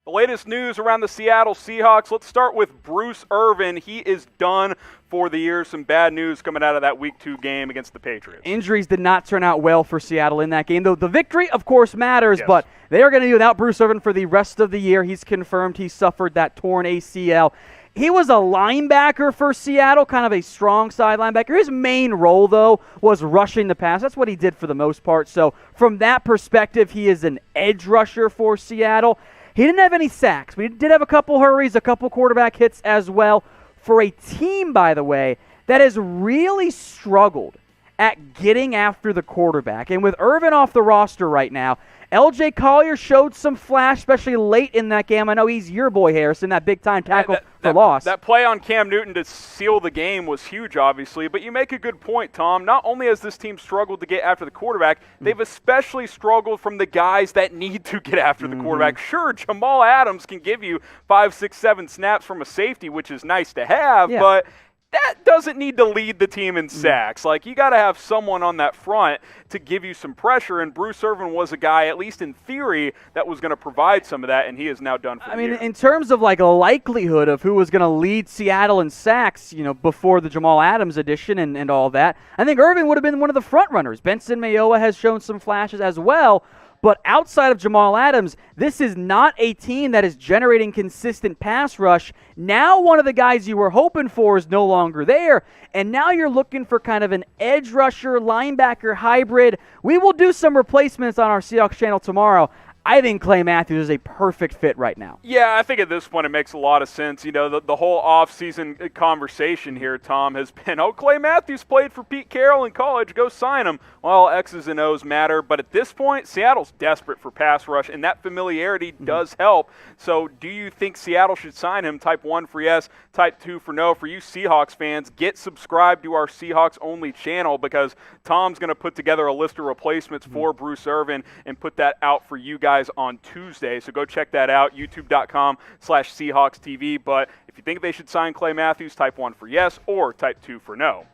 The latest news around the Seattle Seahawks. Let's start with Bruce Irvin. He is done for the year. Some bad news coming out of that Week 2 game against the Patriots. Injuries did not turn out well for Seattle in that game, though the victory, of course, matters, Yes. but they are going to be without Bruce Irvin for the rest of the year. He's confirmed he suffered that torn ACL. He was a linebacker for Seattle, kind of a strong side linebacker. His main role, though, was rushing the pass. That's what he did for the most part. So from that perspective, he is an edge rusher for Seattle. He didn't have any sacks, but he did have a couple hurries, a couple quarterback hits as well. For a team, by the way, that has really struggled at getting after the quarterback. And with Irvin off the roster right now, L.J. Collier showed some flash, especially late in that game. I know he's your boy, Harrison, that big-time tackle for loss. That play on Cam Newton to seal the game was huge, obviously. But you make a good point, Tom. Not only has this team struggled to get after the quarterback, they've especially struggled from the guys that need to get after the quarterback. Sure, Jamal Adams can give you 5, 6, 7 snaps from a safety, which is nice to have, but that doesn't need to lead the team in sacks. Like, you got to have someone on that front to give you some pressure, and Bruce Irvin was a guy, at least in theory, that was going to provide some of that, and he is now done for the year. In terms of like a likelihood of who was going to lead Seattle in sacks, before the Jamal Adams addition and all that, I think Irvin would have been one of the front runners. Benson Mayowa has shown some flashes as well. But outside of Jamal Adams, this is not a team that is generating consistent pass rush. Now one of the guys you were hoping for is no longer there, and now you're looking for kind of an edge rusher, linebacker hybrid. We will do some replacements on our Seahawks channel tomorrow. I think Clay Matthews is a perfect fit right now. Yeah, I think at this point it makes a lot of sense. The whole offseason conversation here, Tom, has been, Clay Matthews played for Pete Carroll in college, go sign him. Well, X's and O's matter, but at this point, Seattle's desperate for pass rush, and that familiarity does help. So do you think Seattle should sign him? Type 1 for yes, type 2 for no. For you Seahawks fans, get subscribed to our Seahawks-only channel because Tom's going to put together a list of replacements for Bruce Irvin and put that out for you guys on Tuesday. So go check that out, youtube.com/SeahawksTV. But if you think they should sign Clay Matthews, type 1 for yes or type 2 for no.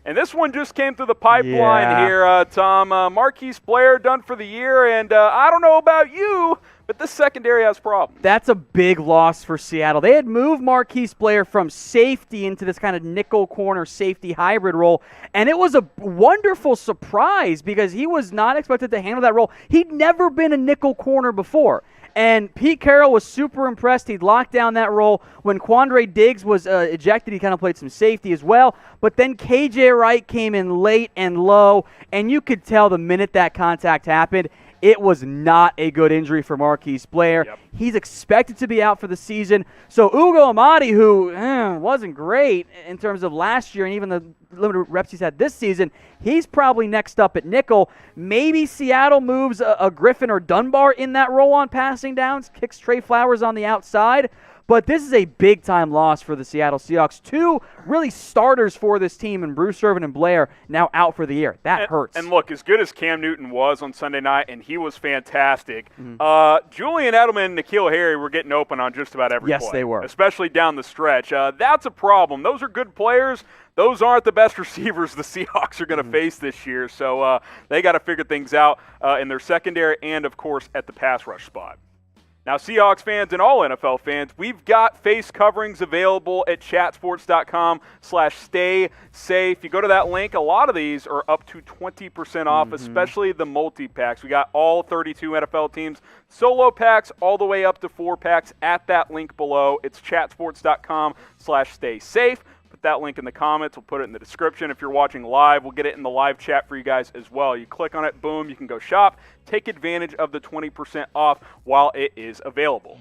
And this one just came through the pipeline here, Tom. Marquise Blair done for the year, and I don't know about you, but this secondary has problems. That's a big loss for Seattle. They had moved Marquise Blair from safety into this kind of nickel corner safety hybrid role, and it was a wonderful surprise because he was not expected to handle that role. He'd never been a nickel corner before. And Pete Carroll was super impressed. He'd locked down that role. When Quandre Diggs was ejected, he kind of played some safety as well. But then KJ Wright came in late and low, and you could tell the minute that contact happened, it was not a good injury for Marquise Blair. Yep. He's expected to be out for the season. So Ugo Amadi, who wasn't great in terms of last year and even the limited reps he's had this season, he's probably next up at nickel. Maybe Seattle moves a Griffin or Dunbar in that role on passing downs, kicks Trey Flowers on the outside. But this is a big-time loss for the Seattle Seahawks. Two really starters for this team, and Bruce Irvin and Blair now out for the year. That hurts. And look, as good as Cam Newton was on Sunday night, and he was fantastic, Julian Edelman and N'Keal Harry were getting open on just about every play. Yes, they were. Especially down the stretch. That's a problem. Those are good players. Those aren't the best receivers the Seahawks are going to face this year. So they got to figure things out in their secondary and, of course, at the pass rush spot. Now, Seahawks fans and all NFL fans, we've got face coverings available at chatsports.com/stay safe. You go to that link, a lot of these are up to 20% off, especially the multi-packs. We got all 32 NFL teams, solo packs all the way up to 4-packs at that link below. It's chatsports.com/stay safe. Put that link in the comments. We'll put it in the description. If you're watching live, we'll get it in the live chat for you guys as well. You click on it, boom, you can go shop. Take advantage of the 20% off while it is available.